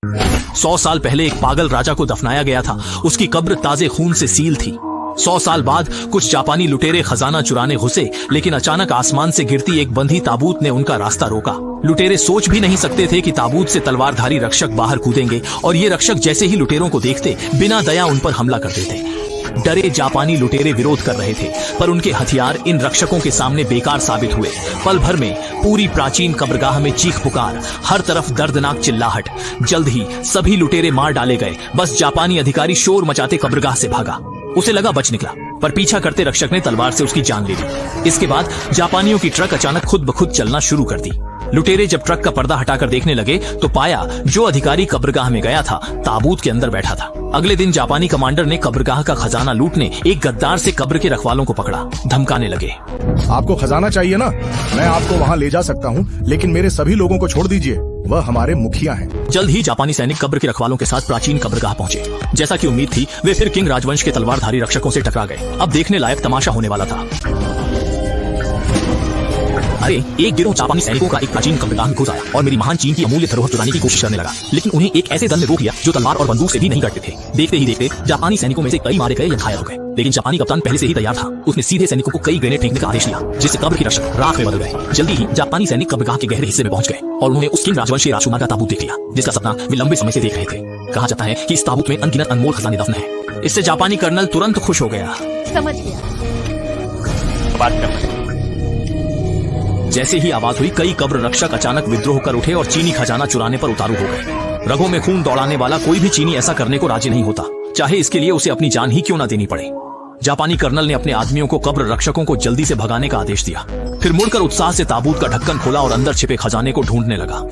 100 साल पहले एक पागल राजा को दफनाया गया था। उसकी कब्र ताजे खून से सील थी। 100 साल बाद कुछ जापानी लुटेरे खजाना चुराने घुसे, लेकिन अचानक आसमान से गिरती एक बंधी ताबूत ने उनका रास्ता रोका। लुटेरे सोच भी नहीं सकते थे कि ताबूत से तलवारधारी रक्षक बाहर कूदेंगे और ये रक्षक जैसे ही लुटेरों को देखते बिना दया उन पर हमला कर देते। डरे जापानी लुटेरे विरोध कर रहे थे, पर उनके हथियार इन रक्षकों के सामने बेकार साबित हुए। पल भर में पूरी प्राचीन कब्रगाह में चीख पुकार, हर तरफ दर्दनाक चिल्लाहट। जल्द ही सभी लुटेरे मार डाले गए। बस जापानी अधिकारी शोर मचाते कब्रगाह से भागा। उसे लगा बच निकला, पर पीछा करते रक्षक ने तलवार से उसकी जान ले ली। इसके बाद जापानियों की ट्रक अचानक खुद ब खुद चलना शुरू कर दी। लुटेरे जब ट्रक का पर्दा हटाकर देखने लगे तो पाया जो अधिकारी कब्रगाह में गया था ताबूत के अंदर बैठा था। अगले दिन जापानी कमांडर ने कब्रगाह का खजाना लूटने एक गद्दार से कब्र के रखवालों को पकड़ा। धमकाने लगे, आपको खजाना चाहिए ना, मैं आपको वहाँ ले जा सकता हूँ, लेकिन मेरे सभी लोगों को छोड़ दीजिए, वह हमारे मुखिया हैं। जल्द ही जापानी सैनिक कब्र के रखवालों के साथ प्राचीन कब्रगाह पहुंचे। जैसा कि उम्मीद थी, वे फिर किंग राजवंश के तलवारधारी रक्षकों से टकरा गए। अब देखने लायक तमाशा होने वाला था। अरे, एक गिरोह जापानी सैनिकों का एक प्राचीन कब्रगाह में घुस आया और मेरी महान चीन की अमूल्य धरोहर चुराने की कोशिश करने लगा, लेकिन उन्हें एक ऐसे दल ने रोक लिया जो तलवार और बंदूक से भी नहीं डरते थे। देखते ही देखते जापानी सैनिकों में से कई मारे गए या घायल हो गए, लेकिन जापानी कप्तान पहले से ही तैयार था। उसने सीधे सैनिकों को कई ग्रेनेड फेंकने का आदेश दिया, जिससे कब्र के रक्षक राख में बदल गए। जल्दी ही जापानी सैनिक कब्रगाह के गहरे हिस्से में पहुंच गए और उन्होंने उस किंग राजवंश के राजकुमार का ताबूत देख लिया, जिसका सपना वे लंबे समय से देख रहे थे। कहा जाता है कि इस ताबूत में अनगिनत अनमोल खजाने दफन है। इससे जापानी कर्नल तुरंत खुश हो गया। समझ गया। जैसे ही आवाज हुई, कई कब्र रक्षक अचानक विद्रोह कर उठे और चीनी खजाना चुराने पर उतारू हो गए। रगों में खून दौड़ाने वाला कोई भी चीनी ऐसा करने को राजी नहीं होता, चाहे इसके लिए उसे अपनी जान ही क्यों ना देनी पड़े। जापानी कर्नल ने अपने आदमियों को कब्र रक्षकों को जल्दी से भगाने का आदेश दिया। फिर मुड़कर उत्साह से ताबूत का ढक्कन खोला और अंदर छिपे खजाने को ढूंढने लगा।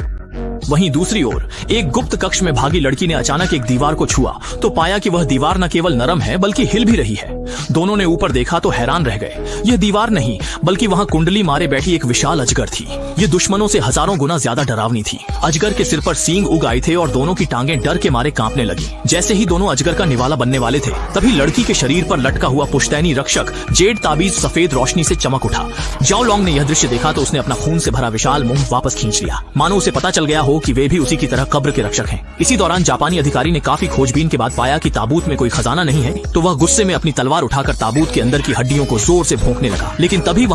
वहीं दूसरी ओर एक गुप्त कक्ष में भागी लड़की ने अचानक एक दीवार को छुआ तो पाया कि वह दीवार न केवल नरम है बल्कि हिल भी रही है। दोनों ने ऊपर देखा तो हैरान रह गए। यह दीवार नहीं बल्कि वहां कुंडली मारे बैठी एक विशाल अजगर थी। ये दुश्मनों से हजारों गुना ज्यादा डरावनी थी। अजगर के सिर पर सींग उग आए थे और दोनों की टांगें डर के मारे कांपने लगी। जैसे ही दोनों अजगर का निवाला बनने वाले थे, तभी लड़की के शरीर पर लटका हुआ पुश्तैनी रक्षक जेड ताबीज सफेद रोशनी से चमक उठा। जाओ लॉन्ग ने यह दृश्य देखा तो उसने अपना खून से भरा विशाल मुंह वापस खींच लिया, मानो उसे पता चल गया हो कि वे भी उसी की तरह कब्र के रक्षक हैं। इसी दौरान जापानी अधिकारी ने काफी खोजबीन के बाद पाया कि ताबूत में कोई खजाना नहीं है, तो वह गुस्से में अपनी तलवार उठाकर ताबूत के अंदर की हड्डियों को जोर से भोंकने लगा, लेकिन तभी वहां